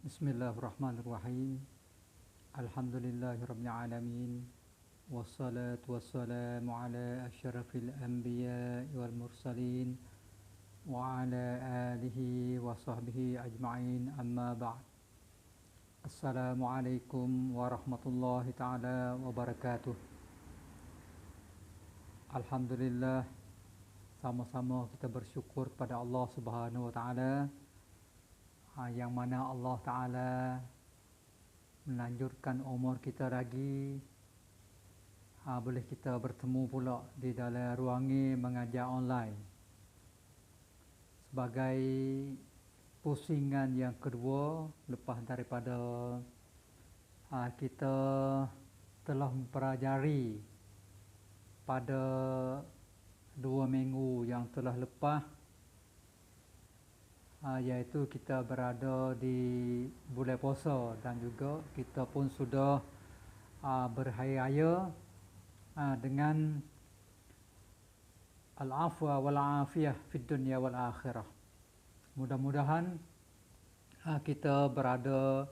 Bismillahirrahmanirrahim. Alhamdulillahirabbil alamin. Wassalatu wassalamu ala asyrafil anbiya'i wal mursalin wa ala alihi wa sahbihi ajma'in, amma ba'd. Assalamualaikum warahmatullahi taala wabarakatuh. Alhamdulillah, sama-sama kita bersyukur pada Allah Subhanahu wa taala, yang mana Allah Ta'ala melanjutkan umur kita lagi, boleh kita bertemu pula di dalam ruangan mengajar online sebagai pusingan yang kedua lepas daripada kita telah mempelajari pada 2 minggu yang telah lepas, iaitu kita berada di bulan puasa dan juga kita pun sudah berhari raya dengan al-afwa wal-afiyah fid dunya wal akhirah. Mudah-mudahan kita berada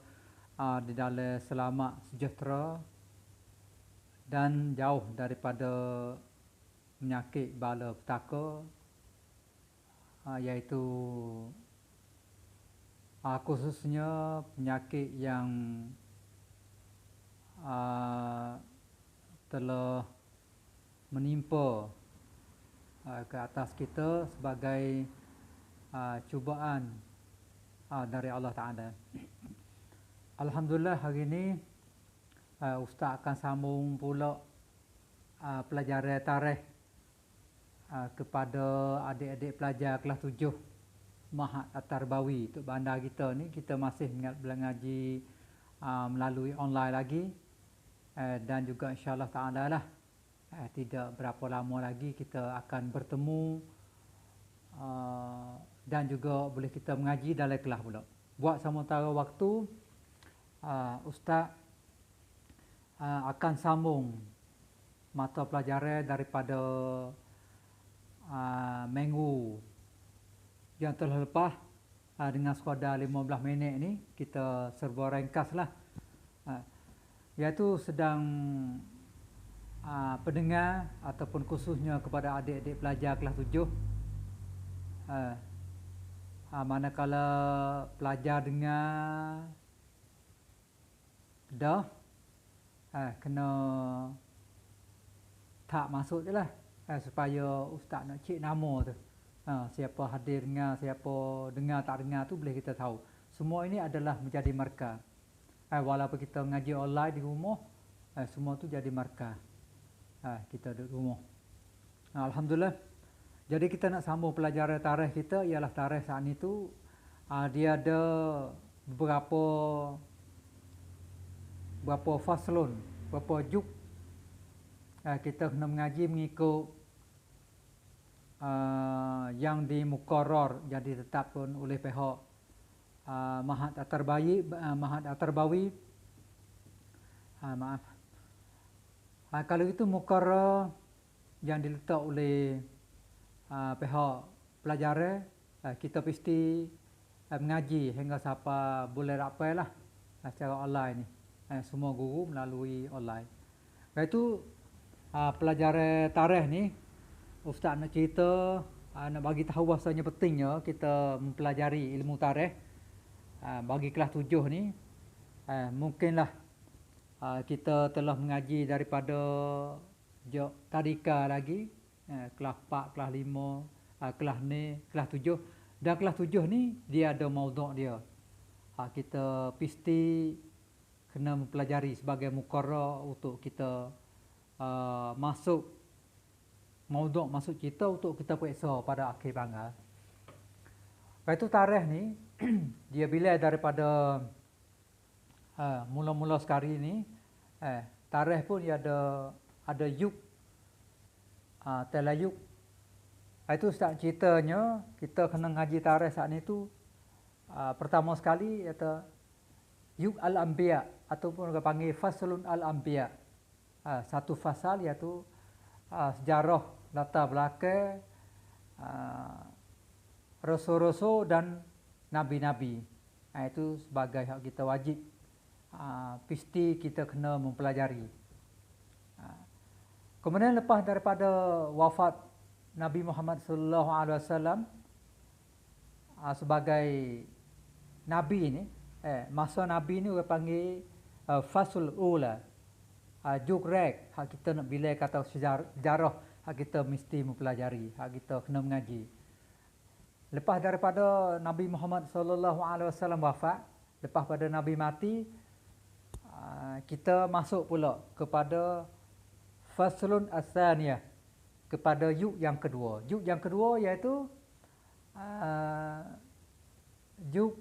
di dalam selamat, sejahtera dan jauh daripada penyakit bala petaka, iaitu khususnya penyakit yang telah menimpa ke atas kita sebagai cubaan dari Allah Ta'ala. Alhamdulillah, hari ini Ustaz akan sambung pula pelajaran tarikh kepada adik-adik pelajar kelas 7 Mahat At-Tarbawi untuk bandar kita ni. Kita masih mengaji melalui online lagi, dan juga insya-Allah taala lah tidak berapa lama lagi kita akan bertemu, dan juga boleh kita mengaji dalam kelas pula. Buat sementara waktu, Ustaz akan sambung mata pelajaran daripada minggu yang telah lepas dengan sekadar 15 minit ni. Kita serba ringkas lah, iaitu sedang pendengar ataupun khususnya kepada adik-adik pelajar kelas 7, manakala pelajar dengar dah, kena tak masuk je lah, supaya Ustaz nak cek nama tu. Siapa hadir dengar, siapa dengar tak dengar tu boleh kita tahu. Semua ini adalah menjadi markah. Walaupun kita ngaji online di rumah, semua tu jadi markah. Kita duduk rumah. Alhamdulillah. Jadi kita nak sambung pelajaran tarikh kita, ialah tarikh saat ni tu dia ada beberapa faslun, beberapa juk. Kita kena mengaji mengikut yang dimuqarrar, yang ditetapkan oleh pihak Mahat At-Tarbawi. Kalau itu muqarrar yang diletak oleh pihak pelajar, kita mesti mengaji hingga sampai bulan April lah, secara online ni. Semua guru melalui online. Iaitu pelajaran tarikh ni, Ustaz nak cerita, nak bagi tahu bahasanya pentingnya kita mempelajari ilmu tarikh bagi kelas 7 ni. Mungkinlah kita telah mengaji daripada tadika lagi, kelas 4, kelas 5, kelas ni, kelas 7. Dan kelas 7 ni dia ada maudhu' dia. Kita mesti kena mempelajari sebagai muqarrar untuk kita masuk maudhu', masuk cerita untuk kita periksa pada akhir bangga. Itu tarikh ni dia bila daripada mula-mula sekali ni, tarikh pun dia ada yuk, telayuk. Itu Ustaz ceritanya kita kena ngaji tarikh saat ni tu, pertama sekali iaitu yuk al-anbiya, ataupun orang panggil faslun al-anbiya. Satu fasal iaitu sejarah latar belakang rasul-rasul dan nabi-nabi. Itu sebagai hak kita wajib, pasti kita kena mempelajari. Kemudian lepas daripada wafat Nabi Muhammad sallallahu alaihi wasallam sebagai nabi ni, masa nabi ni orang panggil fasul ula, juk rek hak kita nak bilai kata sejarah, hak kita mesti mempelajari, hak kita kena mengaji. Lepas daripada Nabi Muhammad sallallahu alaihi wasallam wafat, lepas pada Nabi mati, kita masuk pula kepada faslun as-saniyah, kepada yuk yang kedua. Yuk yang kedua iaitu yuk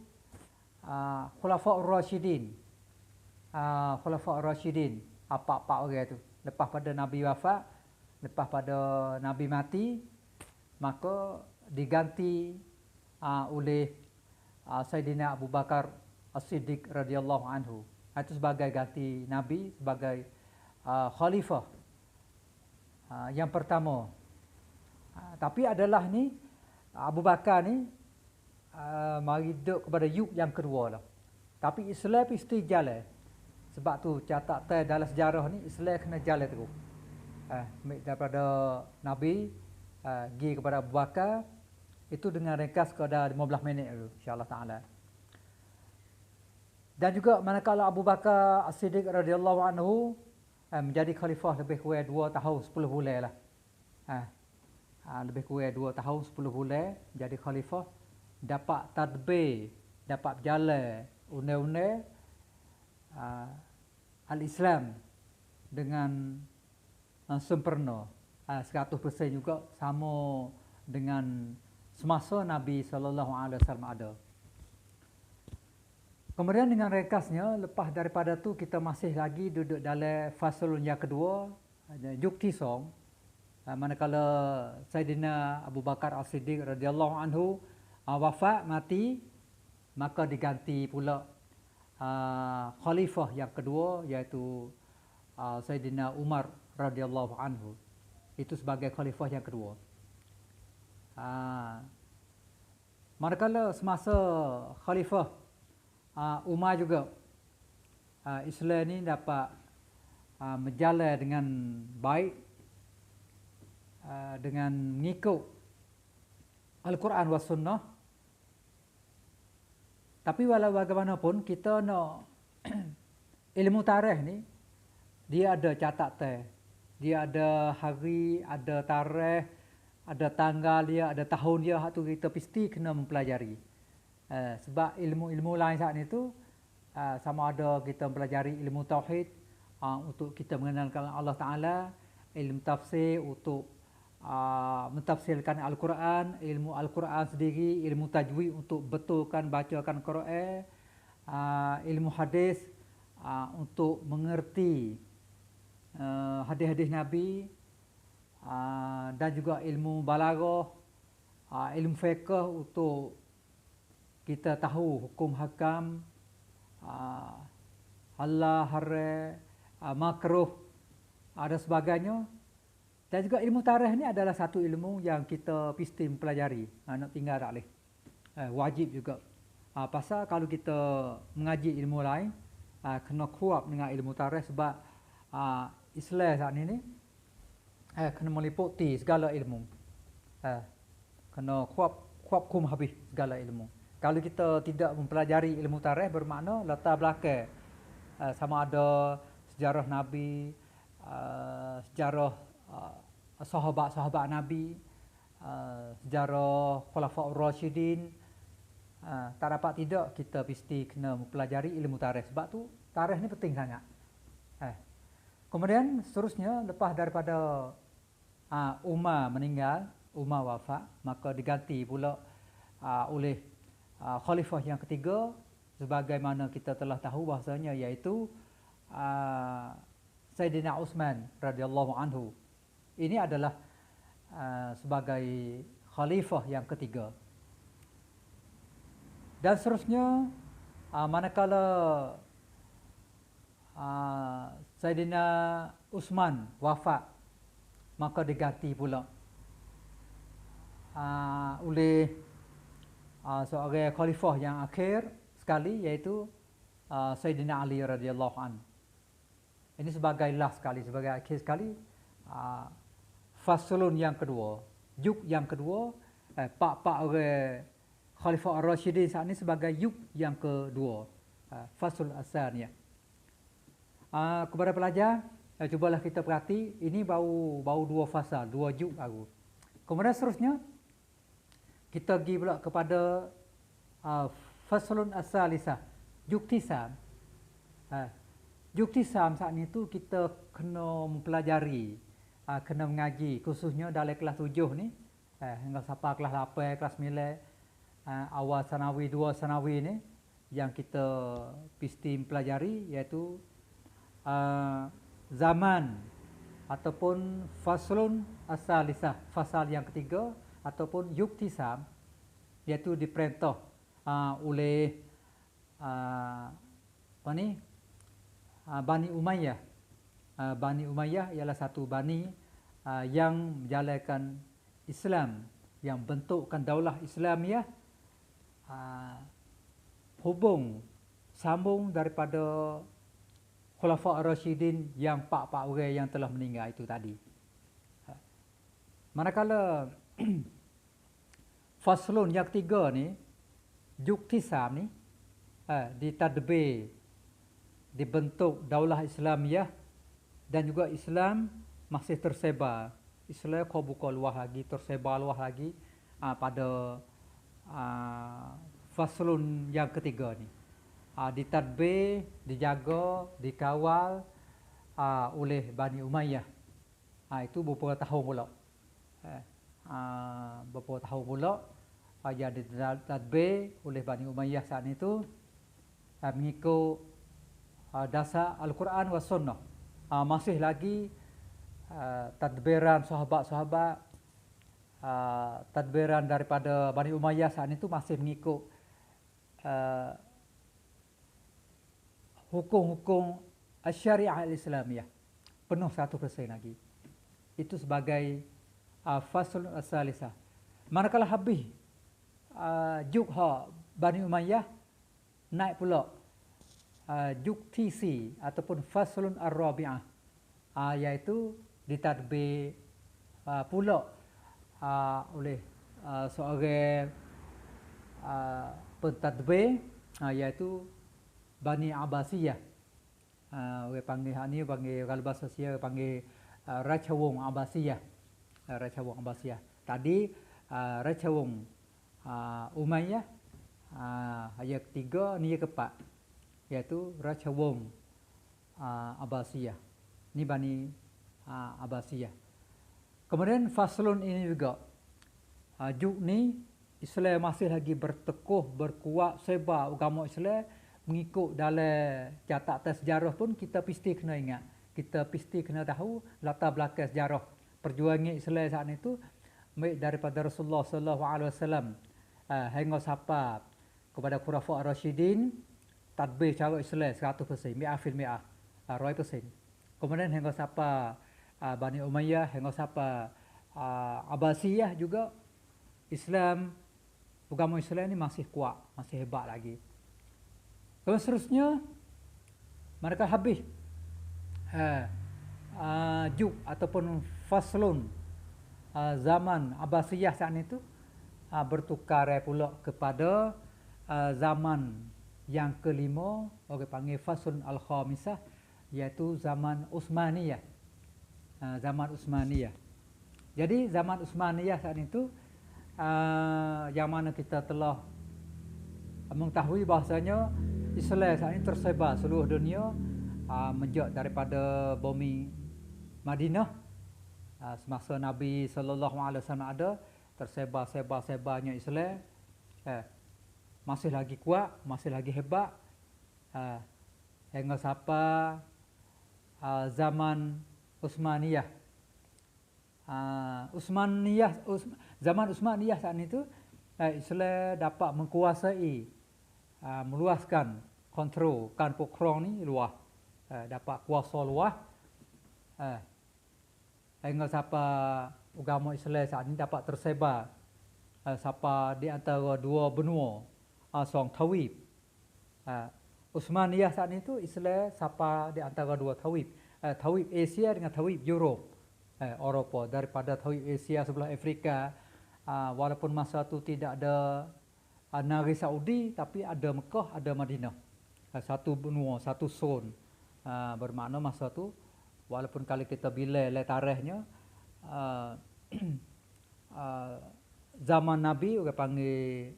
Khulafaur Rasyidin. Khulafaur Rasyidin, apa-apa orang itu. Lepas pada Nabi wafat, lepas pada Nabi mati, maka diganti oleh Sayyidina Abu Bakar As-Siddiq radhiyallahu anhu. Itu sebagai ganti Nabi, sebagai khalifah yang pertama. Tapi adalah ni Abu Bakar ni mari duduk kepada yuk yang kedua lah. Tapi Islam mesti jalan. Sebab tu catat dalam sejarah ni Islam kena jalan terus. Daripada Nabi pergi kepada Abu Bakar, itu dengan ringkas kepada 15 minit dulu, insya-Allah taala. Dan juga manakala Abu Bakar As-Siddiq radhiyallahu anhu menjadi khalifah lebih kurang 2 tahun 10 bulan lah. Lebih kurang 2 tahun 10 bulan jadi khalifah, dapat tadbir, dapat berjalan undang-undang al-Islam dengan sempurna, 100% juga sama dengan semasa Nabi sallallahu alaihi wasallam ada. Kemudian dengan ringkasnya, lepas daripada tu kita masih lagi duduk dalam faslun yang kedua, yuk tisong, manakala Sayyidina Abu Bakar As-Siddiq radhiyallahu anhu wafat, mati, maka diganti pula khalifah yang kedua, iaitu Sayyidina Umar radhiyallahu anhu. Itu sebagai khalifah yang kedua. Manakala semasa khalifah Umar juga, Islam ni dapat berjalan dengan baik, dengan mengikut Al-Quran was Sunnah. Tapi walau bagaimanapun kita nak ilmu tarikh ni, dia ada catatan, dia ada hari, ada tarikh, ada tanggal dia, ada tahun dia, hak tu kita mesti kena mempelajari. Sebab ilmu-ilmu lain saat ni tu, sama ada kita mempelajari ilmu tauhid untuk kita mengenalkan Allah Ta'ala, ilmu tafsir untuk mentafsirkan Al-Quran, ilmu Al-Quran sendiri, ilmu tajwid untuk betulkan bacakan Quran, ilmu hadis untuk mengerti hadis-hadis Nabi, dan juga ilmu balaghah, ilmu fiqh untuk kita tahu hukum hakam, halal, haram, makruh, dan sebagainya. Dan juga ilmu tarikh ni adalah satu ilmu yang kita mesti mempelajari, nak tinggal tak boleh. Wajib juga. Pasal kalau kita mengaji ilmu lain, kena kuat dengan ilmu tarikh, sebab Islam saat ini kena meliputi segala ilmu. Kena kuat habis segala ilmu. Kalau kita tidak mempelajari ilmu tarikh, bermakna latar belakang sama ada sejarah Nabi, sejarah sahabat-sahabat Nabi, sejarah Khulafaur Rasyidin, tak dapat tidak kita mesti kena mempelajari ilmu tarikh. Sebab tu tarikh ni penting sangat. Kemudian seterusnya, lepas daripada Umar meninggal, Umar wafat, maka diganti pula oleh khalifah yang ketiga, sebagaimana kita telah tahu bahasanya, iaitu Sayyidina Uthman radhiyallahu anhu. Ini adalah sebagai khalifah yang ketiga. Dan seterusnya, manakala Sayyidina Uthman wafat, maka diganti pula oleh seorang khalifah yang akhir sekali, iaitu Sayyidina Ali radhiyallahu an. Ini sebagai last sekali, sebagai akhir sekali. Faslun yang kedua, yuk yang kedua, pak orang Khalifah Ar-Rasyidin saat ini sebagai yuk yang kedua, faslun asaniyah. Kepada pelajar, cubalah kita perhati, ini baru dua fasa, dua yuk baru. Kemudian seterusnya, kita pergi pula kepada faslun asalisah, yuk tisam. Yuk tisam saat ini tu kita kena mempelajari, kena mengaji, khususnya dalam kelas 7 ni, hingga sampai kelas 8, kelas 9, awal sanawi, 2 sanawi ni, yang kita mesti mempelajari, iaitu zaman ataupun faslun asalisah, fasal yang ketiga ataupun yuktisam, iaitu diperintah oleh Bani Umayyah. Bani Umayyah ialah satu bani yang menjalankan Islam, yang bentukkan daulah Islamiyah, sambung daripada Khulafa' Ar-Rasyidin yang 4 orang yang telah meninggal itu tadi. Manakala faslun yang ketiga ni, yuktisam ni, ditadbir, dibentuk daulah Islamiyah, dan juga Islam masih tersebar. Islam kau buka luas lagi, tersebar luas lagi pada faslun yang ketiga ni. Ditadbir, dijaga, dikawal oleh Bani Umayyah. Itu beberapa tahun pula. Beberapa tahun pula yang ditadbir oleh Bani Umayyah saat itu mengikut dasar Al-Quran wa Sunnah. Masih lagi tadbiran sahabat-sahabat, tadbiran daripada Bani Umayyah saat itu masih mengikut hukum-hukum syariah al-Islamiyah. Penuh 100% lagi. Itu sebagai faslun as-salisah. Manakala habis jukha Bani Umayyah, naik pula juktisi ataupun faslun ar-rabi'ah, iaitu ditadbir pula oleh seorang pentadbir, iaitu Bani Abbasiyah. Orang panggil ni, panggil kalau bahasa Sia panggil Raja Wong Abbasiyah. Raja Wong Abbasiyah. Tadi Raja Wong Umayyah, yang ketiga ni yang keempat, iaitu Raja Wong Abbasiyah. Ni Bani Abbasiyah. Kemudian faslun ini juga, juk ni Islam masih lagi bertekuh, berkuat, sebar agama Islam. Mengikut dalam catatan sejarah pun kita mesti kena ingat, kita mesti kena tahu latar belakang sejarah perjuangan Islam saat itu, baik daripada Rasulullah sallallahu alaihi wasallam hingga sampai kepada Khulafa' Ar-Rasyidin, tadbir cara Islam 100%, 100%. Kemudian hingga sampai Bani Umayyah, hingga sampai Abbasiyah juga, Islam, agama Islam ini masih kuat, masih hebat lagi. Kemudian seterusnya, mereka habis juk ataupun faslun zaman Abbasiyah saat itu, bertukar pula kepada zaman yang kelima, orang panggil faslun al-khamisah, iaitu zaman Utsmaniyah. Zaman Utsmaniyah. Jadi zaman Utsmaniyah saat itu, yang mana kita telah mengetahui bahasanya Islam saat ini tersebar seluruh dunia, menjak daripada bumi Madinah semasa Nabi sallallahu alaihi wasallam ada, tersebar-sebarnya Islam, masih lagi kuat, masih lagi hebat, hingga sampai zaman Utsmaniyah. Zaman Utsmaniyah saat itu, Islam dapat menguasai, meluaskan kontrol kan pokron ni luas, dapat kuasa luas, hingga sampai agama Islam saat ini dapat tersebar sampai di antara dua benua, Song Tawib, Utsmaniyah saat itu Islam sapa di antara dua tawib, tawib Asia dengan tawib Eropah. Daripada tawib Asia sebelah Afrika, walaupun masa itu tidak ada negeri Saudi, tapi ada Mekah, ada Madinah. Satu benua, satu zon. Bermakna masa itu, walaupun kalau kita bila tarikhnya, zaman Nabi orang panggil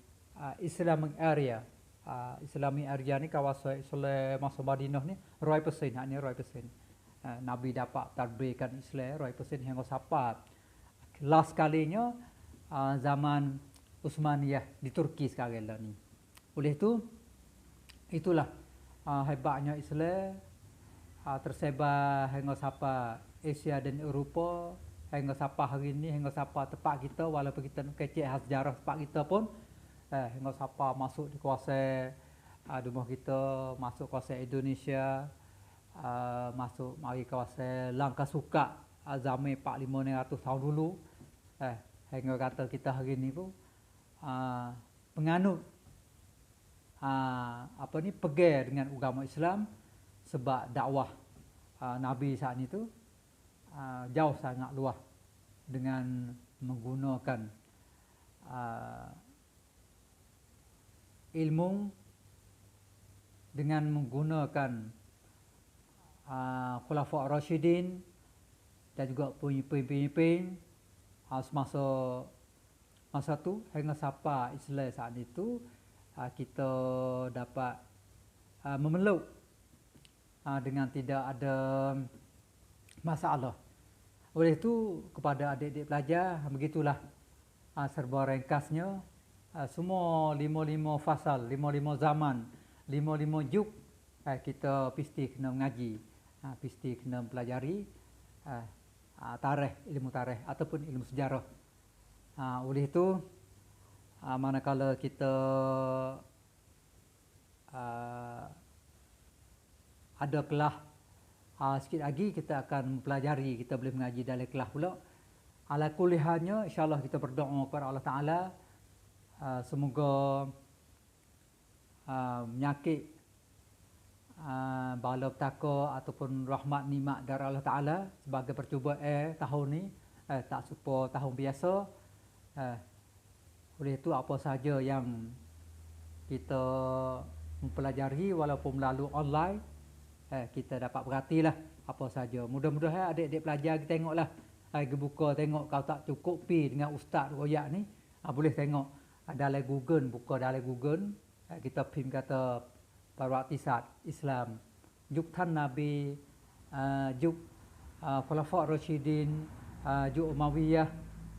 Islamic area. Islamic area ni kawasan Islam masa Madinah ni 100%, hanya 100%. Nabi dapat tadbirkan Islam 100% hingga sapat. Last kalinya zaman Utsmaniyah di Turki sekarang lah ni. Oleh itu, itulah hebatnya Islam tersebar hingga sapa Asia dan Eropah, hingga sapa hari ini, hingga sapa tempat kita, walaupun kita kecil sejarah tempat kita pun, hingga sapa masuk di kawasan rumah kita, masuk kawasan Indonesia, masuk mari kawasan Langkah Suka zaman 400-500 tahun dulu, hingga kata kita hari ini pun penganut pegang dengan agama Islam sebab dakwah Nabi saat itu jauh sangat luas dengan menggunakan ilmu, dengan menggunakan Khulafa' Rasyidin dan juga pemimpin-pemimpin masa tu hingga sapa Islam saat itu kita dapat memeluk dengan tidak ada masalah. Oleh itu kepada adik-adik pelajar, begitulah serba ringkasnya, semua 55 fasal, 55 zaman, 55 juk kita pasti kena mengaji, pasti kena pelajari tarikh, ilmu tarikh ataupun ilmu sejarah. Oleh itu manakala kita ada kelas sikit lagi kita akan mempelajari, kita boleh mengaji dalam kelas pula. Ala kulihannya insya-Allah kita berdoa kepada Allah Taala semoga penyakit bala petaka ataupun rahmat nikmat dari Allah Taala sebagai percubaan tahun ni tak serupa tahun biasa. Oleh itu apa saja yang kita mempelajari walaupun melalui online, kita dapat perhatilah apa saja. Mudah-mudahan adik-adik pelajar kita tengoklah, buka tengok kalau tak cukup pi dengan ustaz royak ni, boleh tengok dalam Google, buka dalam Google, kita pin kata Parwatisat Islam, juk Tan Nabi, juk Khulafa' Rasyidin, juk Umayyah,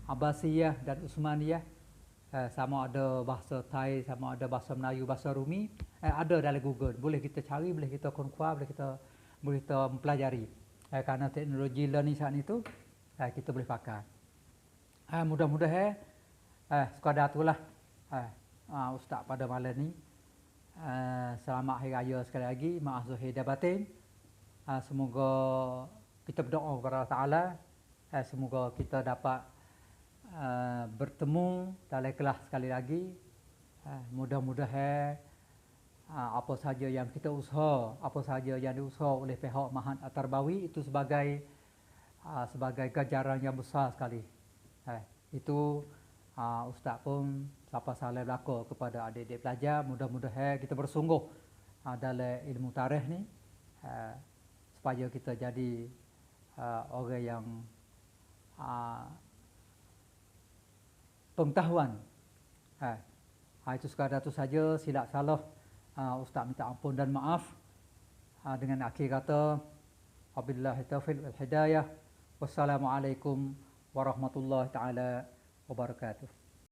Abbasiyah dan Utsmaniyah, sama ada bahasa Thai, sama ada bahasa Melayu, bahasa Rumi, ada dalam Google. Boleh kita cari, boleh kita konkuah, boleh kita mempelajari. Kerana teknologi learning saat itu kita boleh pakai. Mudah-mudahan sekadar itulah Ustaz pada malam ni. Selamat Hari Raya sekali lagi, maaf zahir dan batin. Semoga kita berdoa kepada Allah Taala, semoga kita dapat bertemu dalam kelas sekali lagi. Mudah-mudahan apa saja yang kita usaha, apa saja yang diusaha oleh pihak Mahat At-Tarbawi itu sebagai ganjaran yang besar sekali. Itu Ustaz pun sapa salam belaka kepada adik-adik pelajar. Mudah-mudahan kita bersungguh dalam ilmu tarikh ni supaya kita jadi orang yang pengetahuan. Itu sekadar itu saja, silap salah Ustaz minta ampun dan maaf. Dengan akhir kata wabillahi taufiq wal hidayah. Wassalamualaikum warahmatullahi taala wabarakatuh.